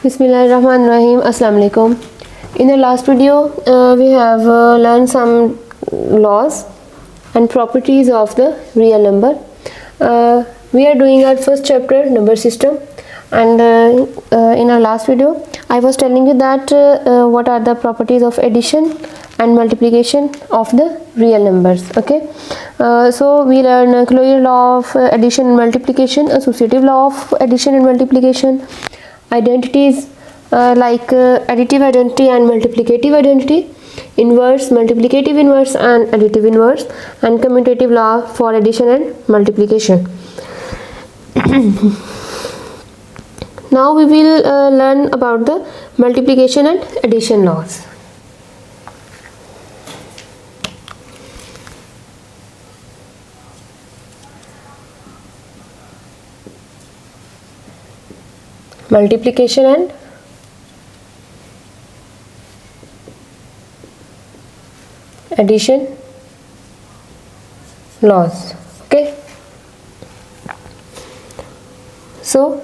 Bismillahirrahmanirrahim. Assalamu alaikum. In the last video, we have learned some laws and properties of the real number. We are doing our first chapter, number system, and in our last video, I was telling you that what are the properties of addition and multiplication of the real numbers. Okay, so we learn Closure law of addition and multiplication, associative law of addition and multiplication, identities like additive identity and multiplicative identity, inverse, multiplicative inverse and additive inverse, and commutative law for addition and multiplication. Now we will learn about the multiplication and addition laws. Multiplication and addition laws. Okay, so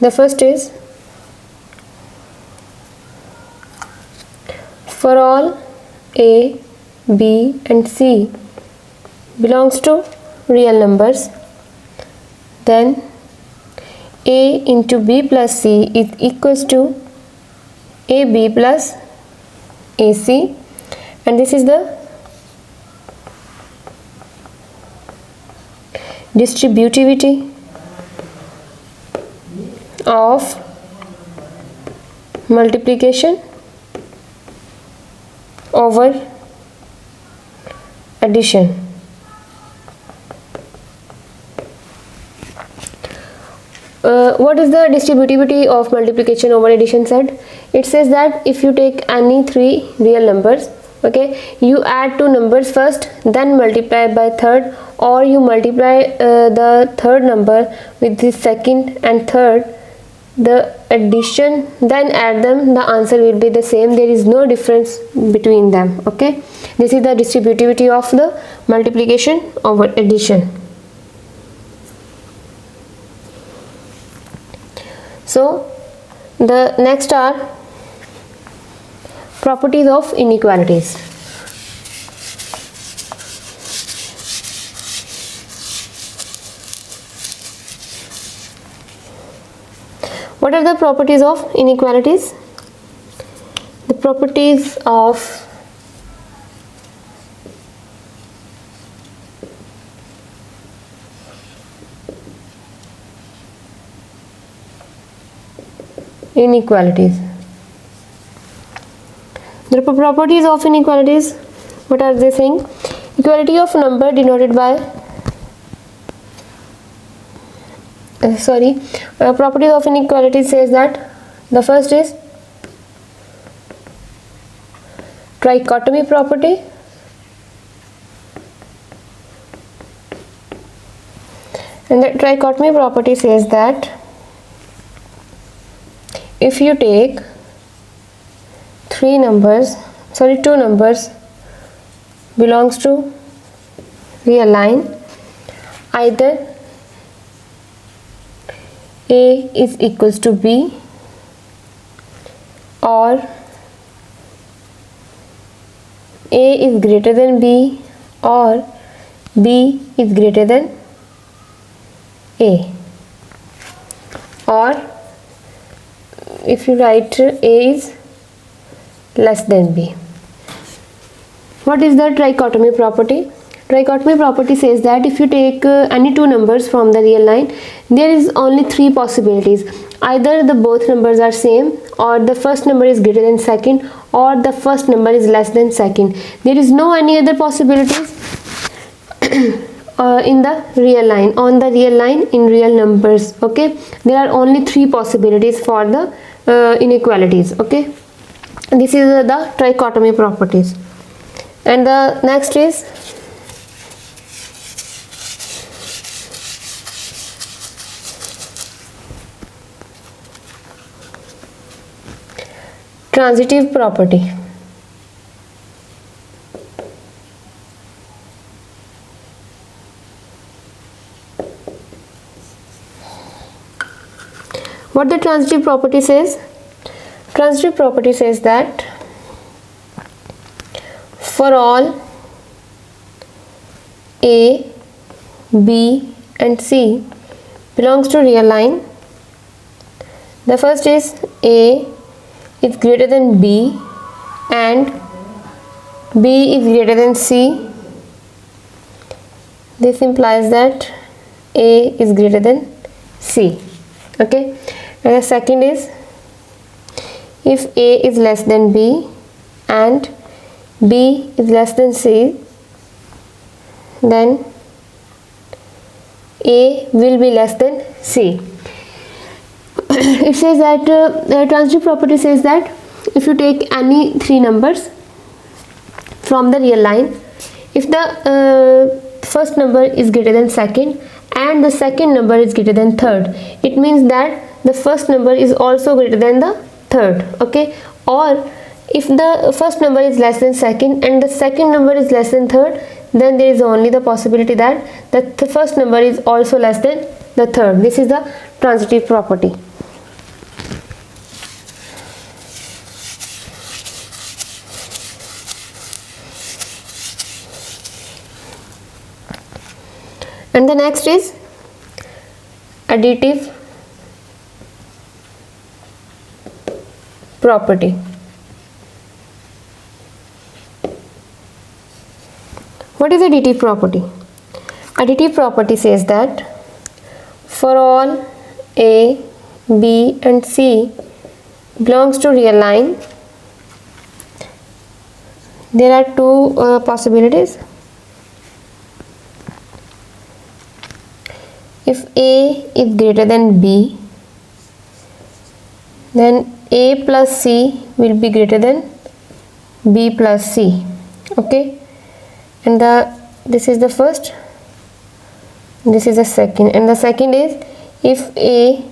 the first is, for all A, B and C belongs to real numbers, then A into B plus C is equals to AB plus AC, and this is the distributivity of multiplication over addition. What is the distributivity of multiplication over addition said? It says that if you take any three real numbers, okay, you add two numbers first, then multiply by third, or you multiply the third number with the second and third, the addition, then add them, the answer will be the same. There is no difference between them. Okay, this is the distributivity of the multiplication over addition. So the next are properties of inequalities. What are the properties of inequalities? The properties of inequalities. The properties of inequalities, what are they saying? Equality of number denoted by properties of inequality says that the first is trichotomy property, and the trichotomy property says that if you take two numbers belongs to real line, either A is equals to B or A is greater than B or B is greater than A, or if you write A is less than B. What is the trichotomy property? Trichotomy property says that if you take any two numbers from the real line, there is only three possibilities. Either the both numbers are same, or the first number is greater than second, or the first number is less than second. There is no any other possibilities in the real line, on the real line in real numbers. Okay, there are only three possibilities for the inequalities. Okay, this is the trichotomy properties. And the next is transitive property. What the transitive property says? Transitive property says that for all A, B and C belongs to real line, the first is A is greater than B and B is greater than C. This implies that A is greater than C. Okay, and the second is if A is less than B and B is less than C, then A will be less than C. It says that the transitive property says that if you take any three numbers from the real line, if the first number is greater than second and the second number is greater than third, it means that the first number is also greater than the third. Okay, or if the first number is less than second and the second number is less than third, then there is only the possibility that the first number is also less than the third. This is the transitive property. And the next is additive property. What is additive property? Additive property says that for all A, B and C belongs to real line, there are two possibilities. If A is greater than B, then A plus C will be greater than B plus C. Okay, and this is the first, this is the second, and the second is if A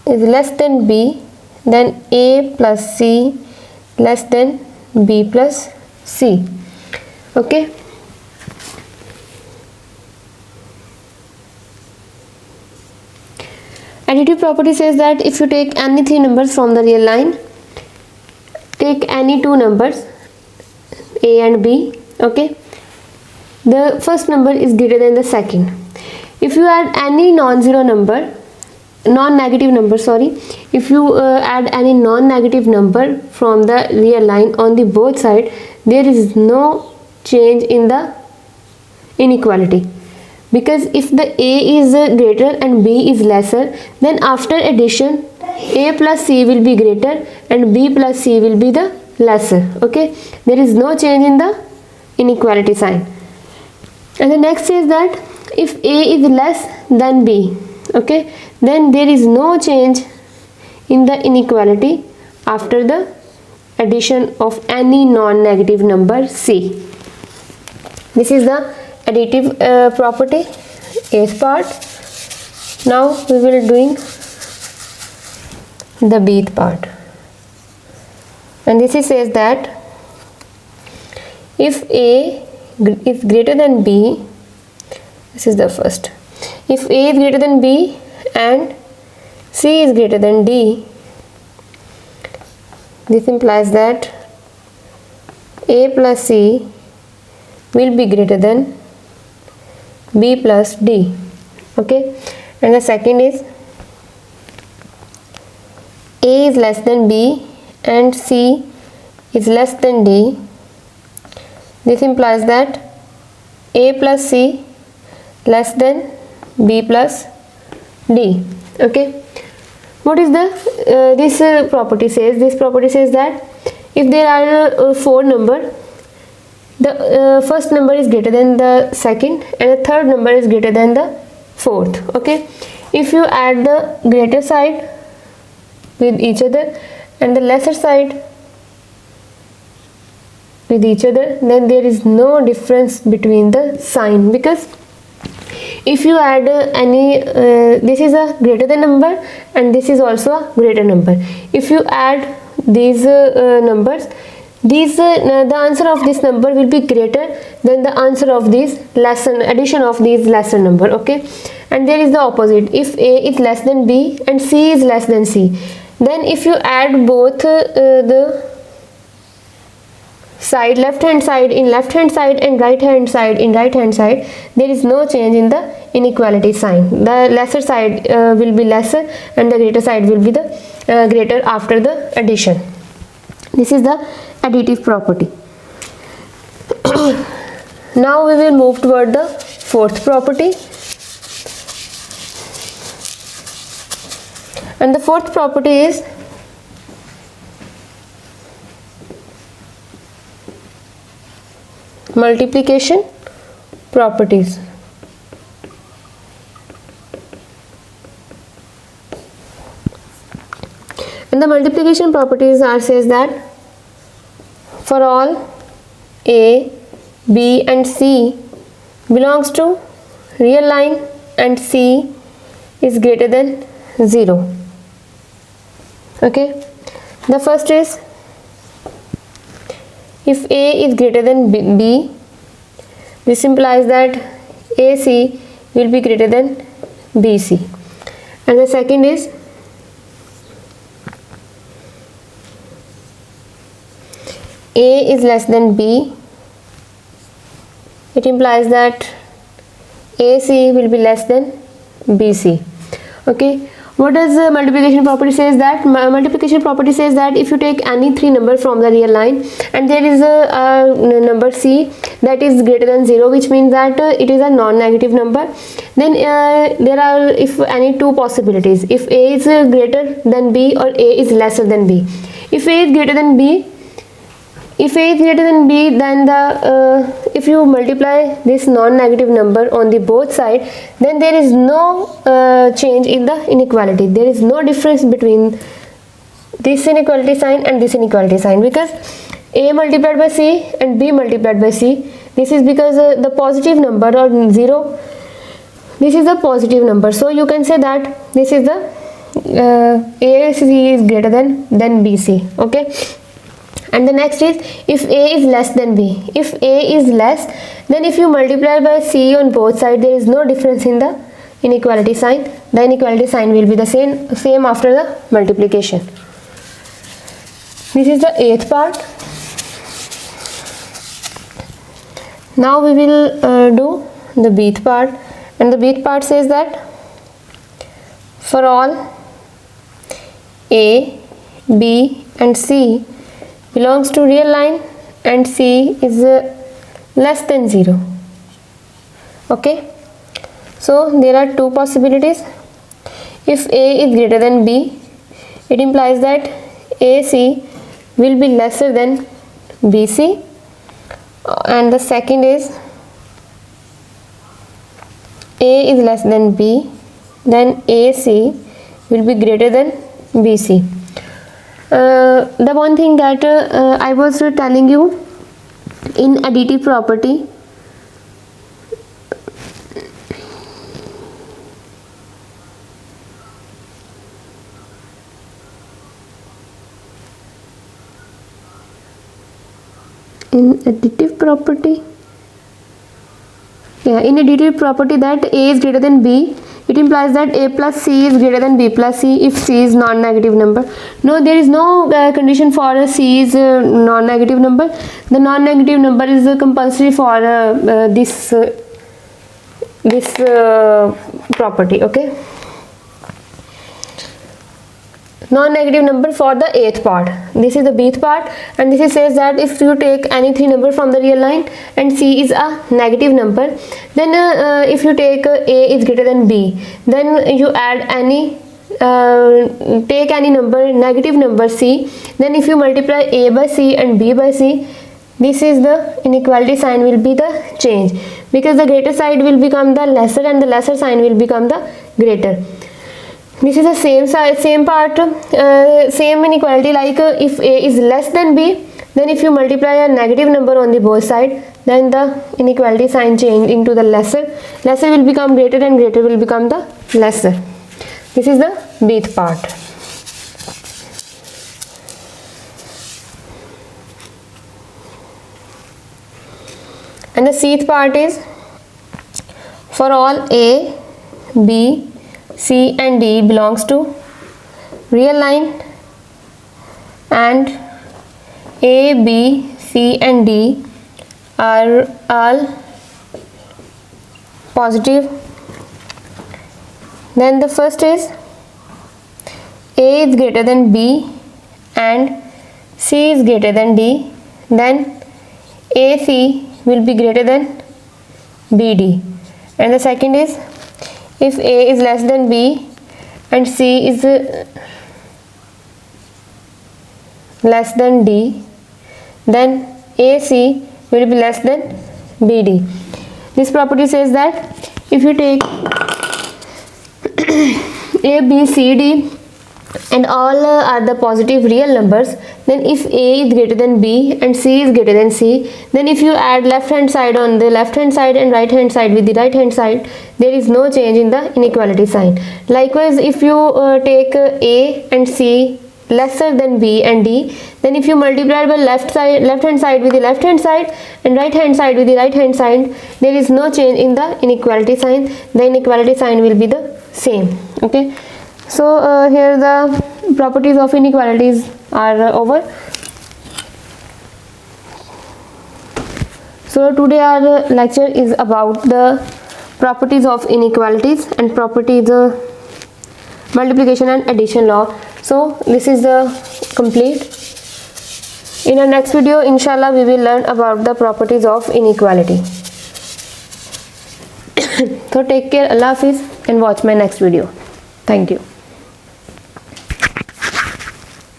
is less than B, then A plus C less than B plus C. Okay, additive property says that if you take any three numbers from the real line, take any two numbers A and B, okay, the first number is greater than the second. If you add any non-zero number, non-negative number, sorry, if you add any non-negative number from the real line on the both side, there is no change in the inequality. Because if the A is greater and B is lesser, then after addition A plus C will be greater and B plus C will be the lesser. Okay, there is no change in the inequality sign. And the next is that if A is less than B, okay, then there is no change in the inequality after the addition of any non-negative number C. This is the additive property, A's part. Now we will doing the B's part, and this says that if A is greater than B, this is the first, if A is greater than B and C is greater than D, this implies that A plus C will be greater than B plus D. Okay, and the second is A is less than B and C is less than D. This implies that A plus C less than B plus D. Okay, what is the this property says? This property says that if there are four numbers, the first number is greater than the second and the third number is greater than the fourth. Okay, if you add the greater side with each other and the lesser side with each other, then there is no difference between the sign, because if you add any this is a greater than number and this is also a greater number, if you add these numbers, these the answer of this number will be greater than the answer of these lesser, addition of these lesser number. Okay, and there is the opposite. If A is less than B and C is less than C, then if you add both the side, left hand side in left hand side and right hand side in right hand side, there is no change in the inequality sign. The lesser side will be lesser and the greater side will be the greater after the addition. This is the additive property. Now we will move toward the fourth property, and the fourth property is multiplication properties. And the multiplication properties are says that for all A, B and C belongs to real line and C is greater than 0. Okay, the first is if A is greater than B, this implies that AC will be greater than BC. And the second is A is less than B, it implies that AC will be less than BC. Okay, what does the multiplication property says? That multiplication property says that if you take any three number from the real line and there is a number C that is greater than 0, which means that it is a non-negative number, then there are if any two possibilities. If A is greater than B or A is lesser than B. If A is greater than B, then the if you multiply this non-negative number on the both side, then there is no change in the inequality. There is no difference between this inequality sign and this inequality sign, because A multiplied by C and B multiplied by C, this is because the positive number or 0, this is a positive number. So you can say that this is the AC is greater than BC. Okay. And the next is if A is less than B. If A is less, then if you multiply by C on both sides, there is no difference in the inequality sign. The inequality sign will be the same after the multiplication. This is the 8th part. Now we will do the bth part, and the bth part says that for all A, B and C belongs to real line and C is less than 0. Okay, so there are two possibilities. If A is greater than B, it implies that AC will be lesser than BC, and the second is A is less than B, then AC will be greater than BC. The one thing that I was telling you in additive property, in additive property that A is greater than B, it implies that A plus C is greater than B plus C if C is non-negative number. No, there is no condition for a C is a non-negative number. The non-negative number is compulsory for this property. Okay, non-negative number for the 8th part. This is the bth part, and this says that if you take any three number from the real line and C is a negative number, then if you take A is greater than B, then you add any take any number, negative number C, then if you multiply A by C and B by C, this is the inequality sign will be the change, because the greater side will become the lesser and the lesser sign will become the greater. This is the same side, same part, same inequality like if A is less than B, then if you multiply a negative number on the both side, then the inequality sign change into the lesser. Lesser will become greater and greater will become the lesser. This is the bth part. And the cth part is for all A, B, C and D belongs to real line and A, B, C and D are all positive, then the first is A is greater than B and C is greater than D, then AC will be greater than BD. And the second is, if A is less than B and C is less than D, then AC will be less than BD. This property says that if you take A, B, C, D and all are the positive real numbers, then if A is greater than B and C is greater than C, then if you add left hand side on the left hand side and right hand side with the right hand side, there is no change in the inequality sign. Likewise, if you take A and C lesser than B and D, then if you multiply by left hand side with the left hand side and right hand side with the right hand side, there is no change in the inequality sign. The inequality sign will be the same. Okay, so here the properties of inequalities are over. So today our lecture is about the properties of inequalities and properties multiplication and addition law. So this is the complete. In our next video, inshallah, we will learn about the properties of inequality. So take care, Allah Hafiz, and watch my next video. Thank you.